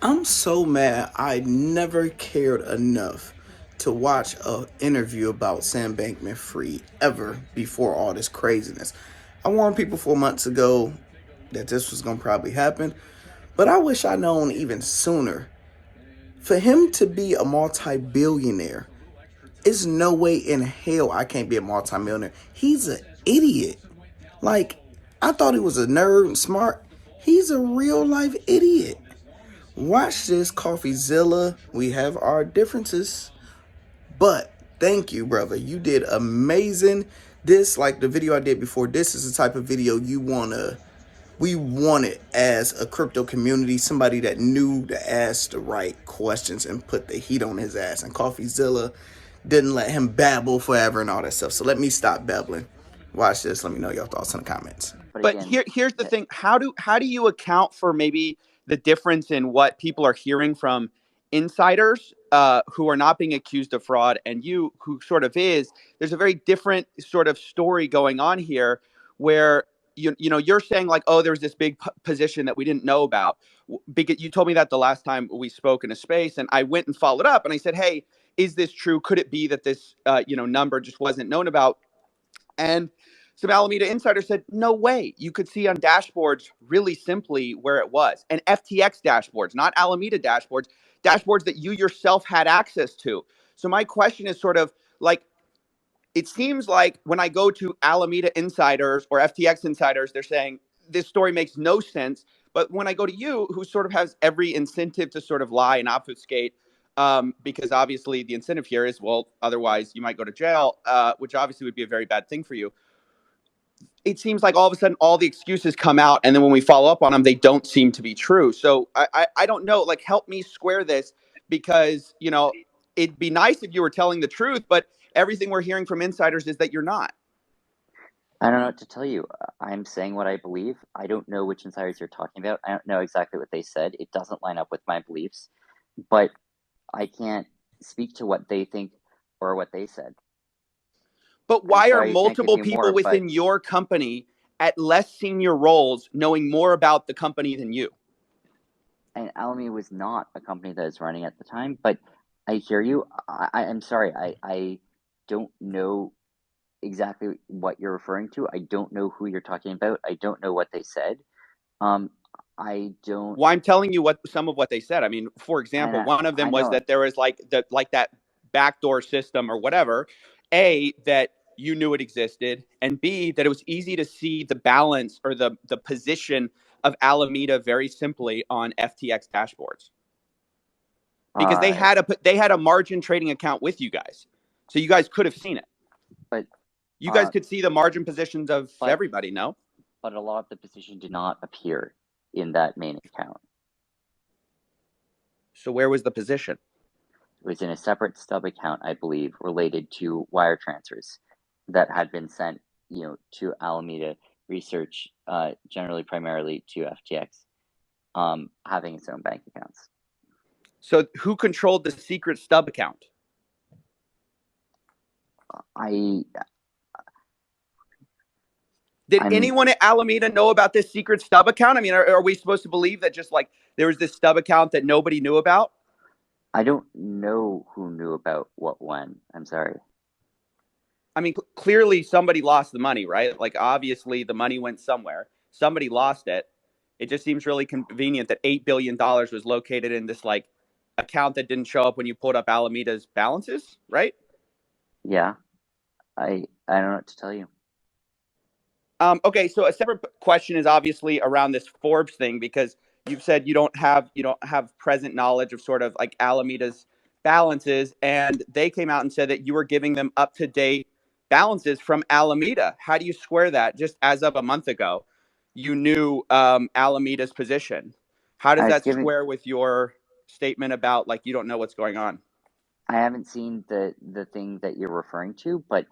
I'm so mad. I never cared enough to watch an interview about Sam Bankman-Fried ever before all this craziness. I warned people 4 months ago that this was gonna probably happen, but I wish I'd known even sooner. For him to be a multi-billionaire, there's no way in hell I can't be a multi-millionaire. He's an idiot. Like, I thought he was a nerd and smart. He's a real life idiot. Watch this, Coffeezilla. We have our differences, but thank you, brother. You did amazing. This, like the video I did before, this is the type of video we wanted as a crypto community. Somebody that knew to ask the right questions and put the heat on his ass. And Coffeezilla didn't let him babble forever and all that stuff. So let me stop babbling. Watch this. Let me know your thoughts in the comments. But But again, here's the thing: how do you account for maybe the difference in what people are hearing from insiders who are not being accused of fraud, and you who sort of is? There's a very different sort of story going on here, where you're saying like, oh, there's this big position that we didn't know about. Because you told me that the last time we spoke in a space, and I went and followed up, and I said, hey, is this true? Could it be that this number just wasn't known about? And some Alameda insider said, no way. You could see on dashboards really simply where it was. And FTX dashboards, not Alameda dashboards, dashboards that you yourself had access to. So my question is sort of like, it seems like when I go to Alameda insiders or FTX insiders, they're saying this story makes no sense. But when I go to you, who sort of has every incentive to sort of lie and obfuscate, because obviously the incentive here is, well, otherwise you might go to jail, which obviously would be a very bad thing for you. It seems like all of a sudden all the excuses come out, and then when we follow up on them, they don't seem to be true. So I don't know, like, help me square this, because it'd be nice if you were telling the truth, but everything we're hearing from insiders is that you're not. I don't know what to tell you. I'm saying what I believe. I don't know which insiders you're talking about. I don't know exactly what they said. It doesn't line up with my beliefs, but I can't speak to what they think or what they said. But I'm why are sorry I can't give multiple you people more, but within your company at less senior roles knowing more about the company than you? and Alamy was not a company that was running at the time. But I hear you. I'm sorry. I don't know exactly what you're referring to. I don't know who you're talking about. I don't know what they said. Um, I don't, Well, I'm telling you what some of what they said. I mean, for and example, one of I them was know that there was like that backdoor system or whatever. A, that you knew it existed, and B, that it was easy to see the balance or the position of Alameda very simply on FTX dashboards, because uh, they had a margin trading account with you guys, so you guys could have seen it. but You guys uh, could see the margin positions of but everybody. No, but a lot of the position did not appear in that main account. so where was the position? It was in a separate stub account, I believe, related to wire transfers that had been sent, to Alameda Research, generally primarily to FTX, having its own bank accounts. So who controlled the secret stub account? I Did I'm anyone at Alameda know about this secret stub account? I mean, are we supposed to believe that just like there was this stub account that nobody knew about? I don't know who knew about what when. I'm sorry. I mean, clearly somebody lost the money, right? Like, obviously the money went somewhere. Somebody lost it. It just seems really convenient that $8 billion was located in this like account that didn't show up when you pulled up Alameda's balances, right? Yeah, I don't know what to tell you. Okay, so a separate question is obviously around this Forbes thing, because you've said you don't have present knowledge of sort of like Alameda's balances, and they came out and said that you were giving them up to date balances from Alameda. How do you square that? Just as of a month ago, you knew Alameda's position. How does I was that giving. square with your statement about like you don't know what's going on? I haven't seen the thing that you're referring to, but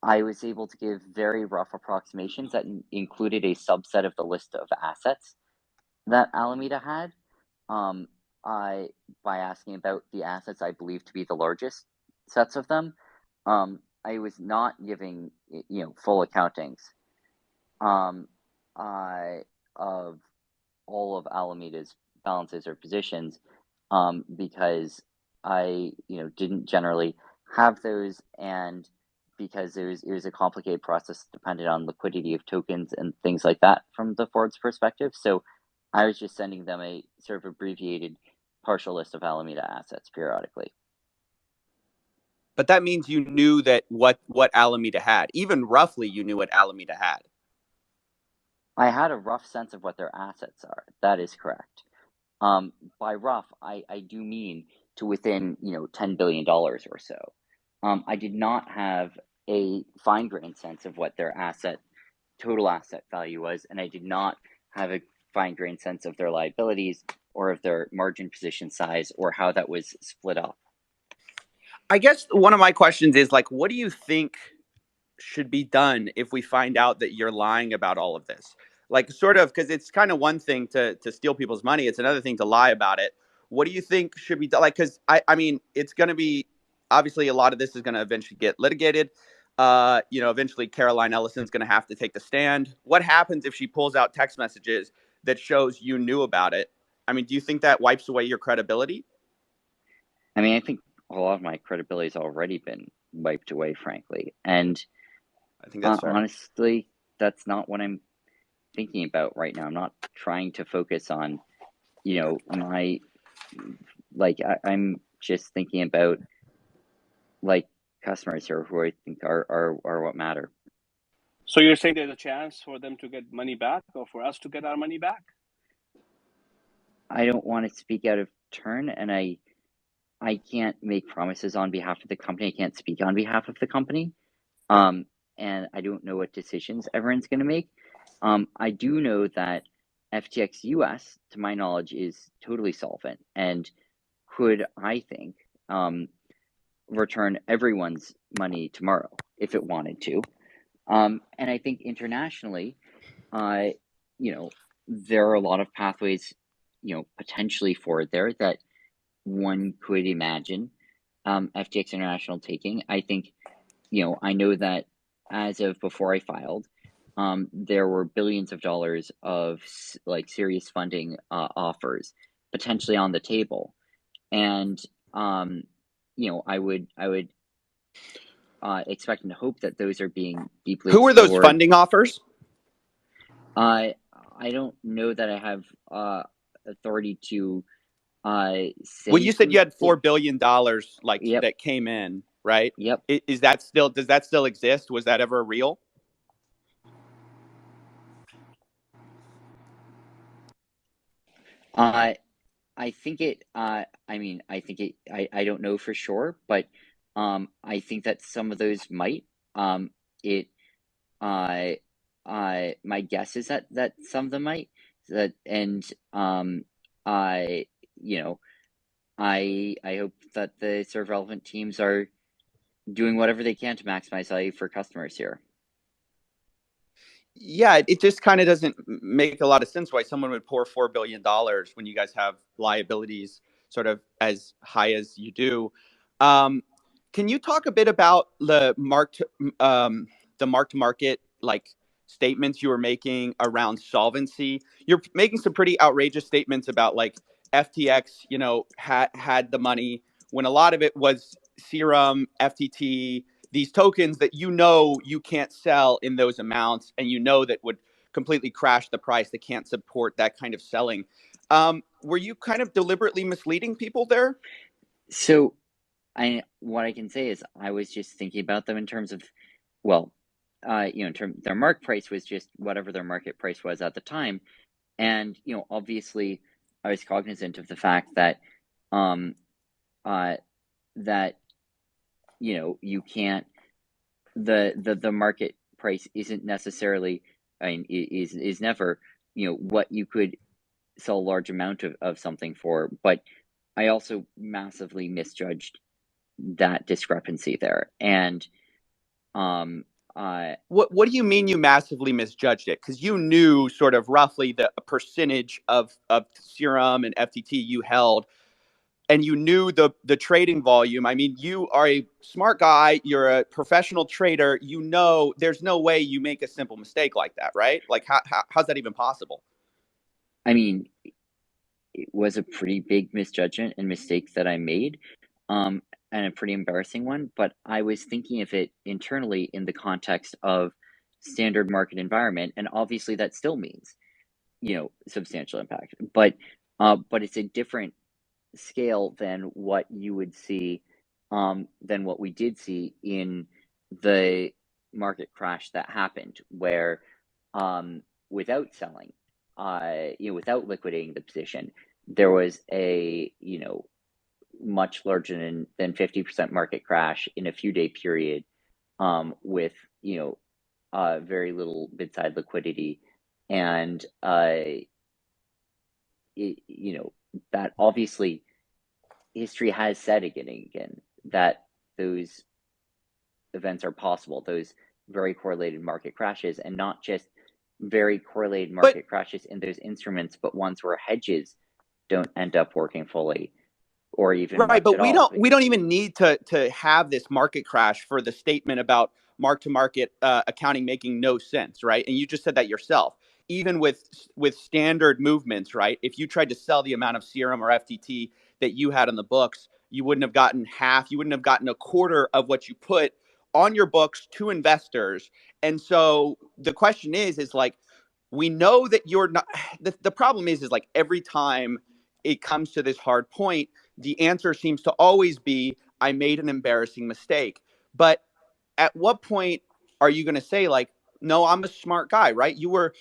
I was able to give very rough approximations that included a subset of the list of assets that Alameda had. Um, I by asking about the assets I believe to be the largest sets of them. I was not giving full accountings. Um, I of all of Alameda's balances or positions, because I, didn't generally have those, and because it was a complicated process dependent on liquidity of tokens and things like that from the Ford's perspective. So I was just sending them a sort of abbreviated partial list of Alameda assets periodically. But that means you knew that what Alameda had. Even roughly, you knew what Alameda had. I had a rough sense of what their assets are. That is correct. By rough, I do mean to within, $10 billion or so. I did not have a fine-grained sense of what their total asset value was, and I did not have a fine-grained sense of their liabilities or of their margin position size or how that was split up. I guess one of my questions is like, what do you think should be done if we find out that you're lying about all of this? Like, sort of, because it's kind of one thing to steal people's money. It's another thing to lie about it. What do you think should be done? Like, because I mean, it's going to be, obviously a lot of this is going to eventually get litigated. Eventually Caroline Ellison's going to have to take the stand. What happens if she pulls out text messages that shows you knew about it? I mean, do you think that wipes away your credibility? I mean, I think a lot of my credibility has already been wiped away, frankly. And I think that's fair. Honestly, that's not what I'm thinking about right now. I'm not trying to focus on, I'm just thinking about customers here who I think are what matter. So you're saying there's a chance for them to get money back, or for us to get our money back? I don't want to speak out of turn, and I can't make promises on behalf of the company. I can't speak on behalf of the company. And I don't know what decisions everyone's going to make. I do know that FTX US, to my knowledge, is totally solvent and could, I think, return everyone's money tomorrow if it wanted to. And I think internationally, there are a lot of pathways, potentially forward there that one could imagine FTX International taking. I think, I know that as of before I filed, there were billions of dollars of serious funding offers potentially on the table, and I would expect and hope that those are being deeply. Who were those funding offers? I don't know that I have authority to say. Well, you said you had $4 billion Yep. that came in, right? Yep. Does that still exist? Was that ever real? I think it. I don't know for sure, but I think that some of those might. My guess is that some of them might. I hope that the sort of relevant teams are doing whatever they can to maximize value for customers here. Yeah, it just kind of doesn't make a lot of sense why someone would pour $4 billion when you guys have liabilities sort of as high as you do. Can you talk a bit about the mark-to-market statements you were making around solvency? You're making some pretty outrageous statements about FTX, had the money when a lot of it was Serum, FTT, these tokens that you can't sell in those amounts, and that would completely crash the price. They can't support that kind of selling. Were you kind of deliberately misleading people there? So, what I can say is I was just thinking about them in terms of, their market price was just whatever their market price was at the time, and obviously I was cognizant of the fact that, you can't, the market price isn't necessarily, is never, what you could sell a large amount of something for. But I also massively misjudged that discrepancy there. And what do you mean you massively misjudged it? Because you knew sort of roughly the percentage of Serum and FTT you held, and you knew the trading volume. I mean, you are a smart guy. You're a professional trader. There's no way you make a simple mistake like that, right? How's that even possible? I mean, was a pretty big misjudgment and mistake that I made, and a pretty embarrassing one. But I was thinking of it internally in the context of standard market environment, and obviously that still means, substantial impact. But it's a different scale than what you would see, than what we did see in the market crash that happened, where without selling, without liquidating the position, there was a much larger than 50% market crash in a few day period, with very little bid side liquidity, and that obviously history has said again and again that those events are possible, those very correlated market crashes, and not just very correlated market crashes in those instruments, but ones where hedges don't end up working fully or even Right, much but at all. we don't even need to have this market crash for the statement about mark to market accounting making no sense, right? And you just said that yourself. Even with standard movements, right? If you tried to sell the amount of Serum or FTT that you had on the books, you wouldn't have gotten half. You wouldn't have gotten a quarter of what you put on your books to investors. And so the question is like, we know that you're not. The problem is like every time it comes to this hard point, the answer seems to always be, I made an embarrassing mistake. But at what point are you going to say like, no, I'm a smart guy, right? You were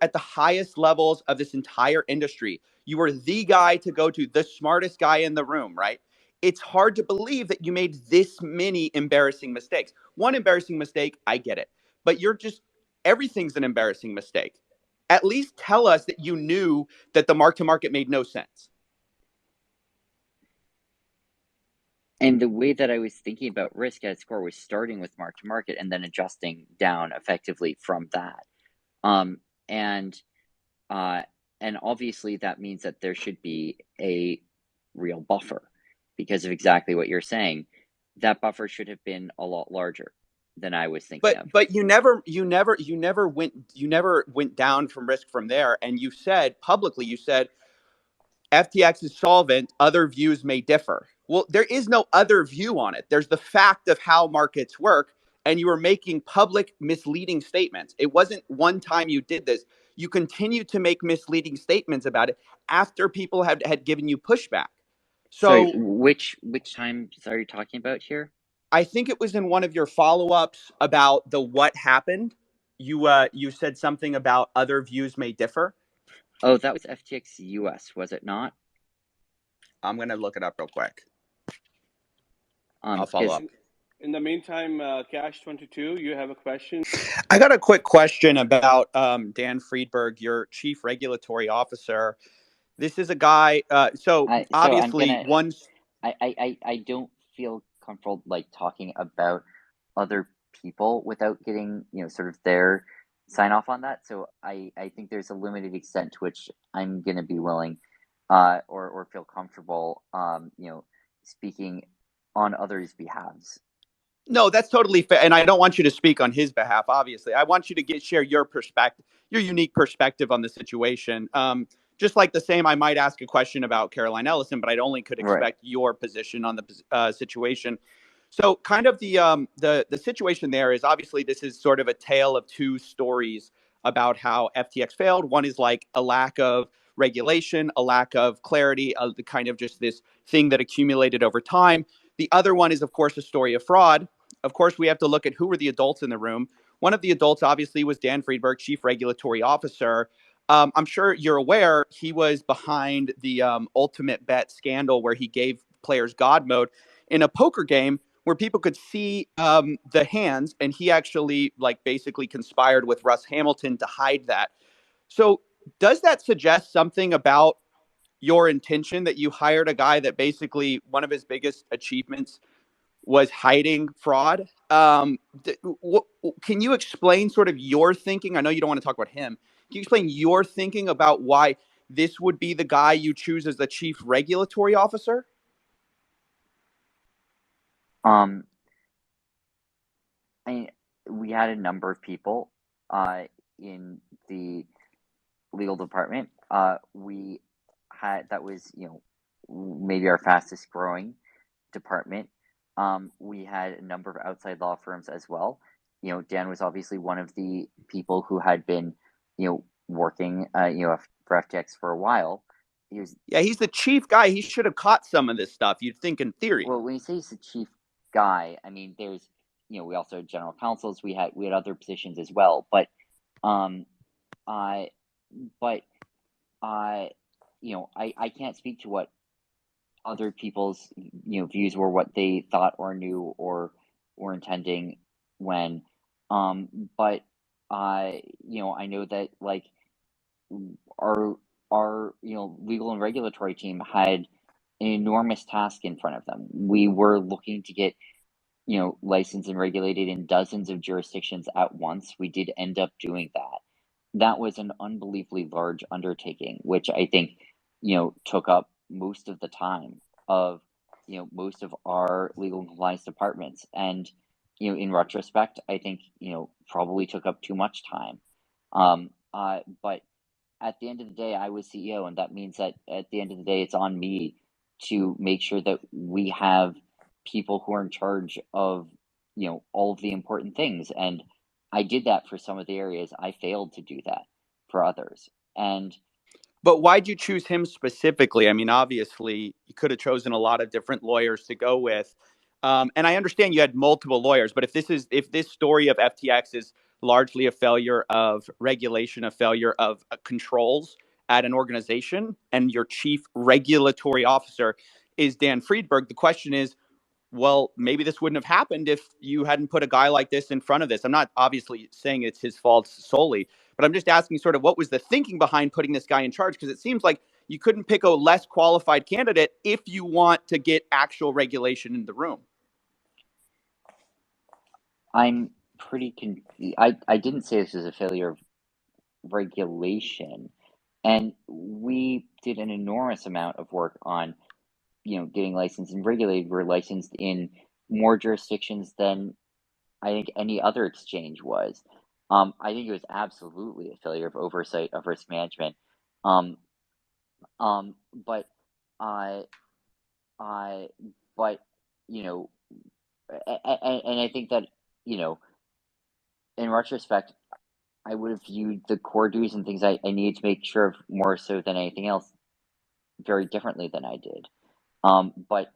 at the highest levels of this entire industry. You were the guy to go to, the smartest guy in the room, right? It's hard to believe that you made this many embarrassing mistakes. One embarrassing mistake, I get it. But everything's an embarrassing mistake. At least tell us that you knew that the mark to market made no sense. And the way that I was thinking about risk at score was starting with mark to market and then adjusting down effectively from that. And obviously that means that there should be a real buffer, because of exactly what you're saying. That buffer should have been a lot larger than I was thinking of. But you never went down from risk from there. And you said publicly, FTX is solvent. Other views may differ. Well, there is no other view on it. There's the fact of how markets work, and you were making public misleading statements. It wasn't one time you did this. You continued to make misleading statements about it after people had given you pushback. Sorry, So which times are you talking about here? I think it was in one of your follow-ups about the what happened. You said something about other views may differ. Oh, that was FTX US, was it not? I'm going to look it up real quick. I'll follow up. In the meantime, Cash 22, you have a question? I got a quick question about Dan Friedberg, your chief regulatory officer. This is a guy. Obviously, I don't feel comfortable like talking about other people without getting sort of their sign off on that. So I think there's a limited extent to which I'm gonna be willing, or feel comfortable, speaking on others' behalves. No, that's totally fair, and I don't want you to speak on his behalf. Obviously, I want you to share your perspective, your unique perspective on the situation. Just like the same, I might ask a question about Caroline Ellison, but I only could expect your position on the situation. So, kind of the situation there is obviously this is sort of a tale of two stories about how FTX failed. One is like a lack of regulation, a lack of clarity, the kind of just this thing that accumulated over time. The other one is, of course, a story of fraud. Of course, we have to look at who were the adults in the room. One of the adults, obviously, was Dan Friedberg, chief regulatory officer. I'm sure you're aware he was behind the ultimate bet scandal where he gave players God mode in a poker game where people could see the hands, and he actually basically conspired with Russ Hamilton to hide that. So does that suggest something about your intention that you hired a guy that basically one of his biggest achievements was hiding fraud? Can you explain sort of your thinking? I know you don't want to talk about him. Can you explain your thinking about why this would be the guy you choose as the chief regulatory officer? We had a number of people in the legal department. We that was, maybe our fastest growing department. We had a number of outside law firms as well. Dan was obviously one of the people who had been, working, for FTX for a while. He's the chief guy. He should have caught some of this stuff, you'd think, in theory. Well, when you say he's the chief guy, I mean, there's, we also had general counsels. We had other positions as well, but, I can't speak to what other people's, views were, what they thought or knew or were intending when, but I know that like our legal and regulatory team had an enormous task in front of them. We were looking to get licensed and regulated in dozens of jurisdictions at once. We did end up doing that. That was an unbelievably large undertaking, which I think took up most of the time of most of our legal and compliance departments, and in retrospect, I think probably took up too much time. But at the end of the day, I was CEO, and that means that at the end of the day, it's on me to make sure that we have people who are in charge of all of the important things. And I did that for some of the areas. I failed to do that for others. But why'd you choose him specifically? I mean, obviously, you could have chosen a lot of different lawyers to go with. And I understand you had multiple lawyers, but if this story of FTX is largely a failure of regulation, a failure of controls at an organization, and your chief regulatory officer is Dan Friedberg, the question is, well, maybe this wouldn't have happened if you hadn't put a guy like this in front of this. I'm not obviously saying it's his fault solely, but I'm just asking sort of what was the thinking behind putting this guy in charge? Because it seems like you couldn't pick a less qualified candidate if you want to get actual regulation in the room. I'm pretty I didn't say this was a failure of regulation, and we did an enormous amount of work on getting licensed and regulated. We're licensed in more jurisdictions than I think any other exchange was. I think it was absolutely a failure of oversight of risk management. But and I think that in retrospect, I would have viewed the core duties and things I needed to make sure of more so than anything else very differently than I did. But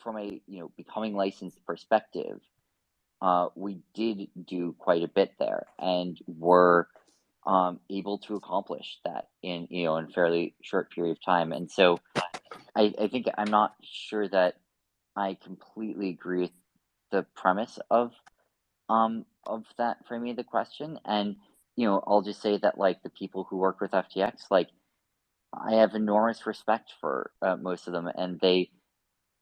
from a becoming licensed perspective, we did do quite a bit there, and were able to accomplish that in a fairly short period of time. And so I think I'm not sure that I completely agree with the premise of that framing of the question. And I'll just say that like the people who work with FTX, like I have enormous respect for most of them, and they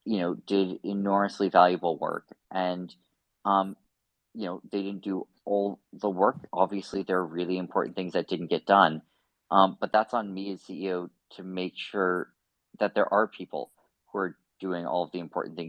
did enormously valuable work, and they didn't do all the work. Obviously, there are really important things that didn't get done, but that's on me as CEO to make sure that there are people who are doing all of the important things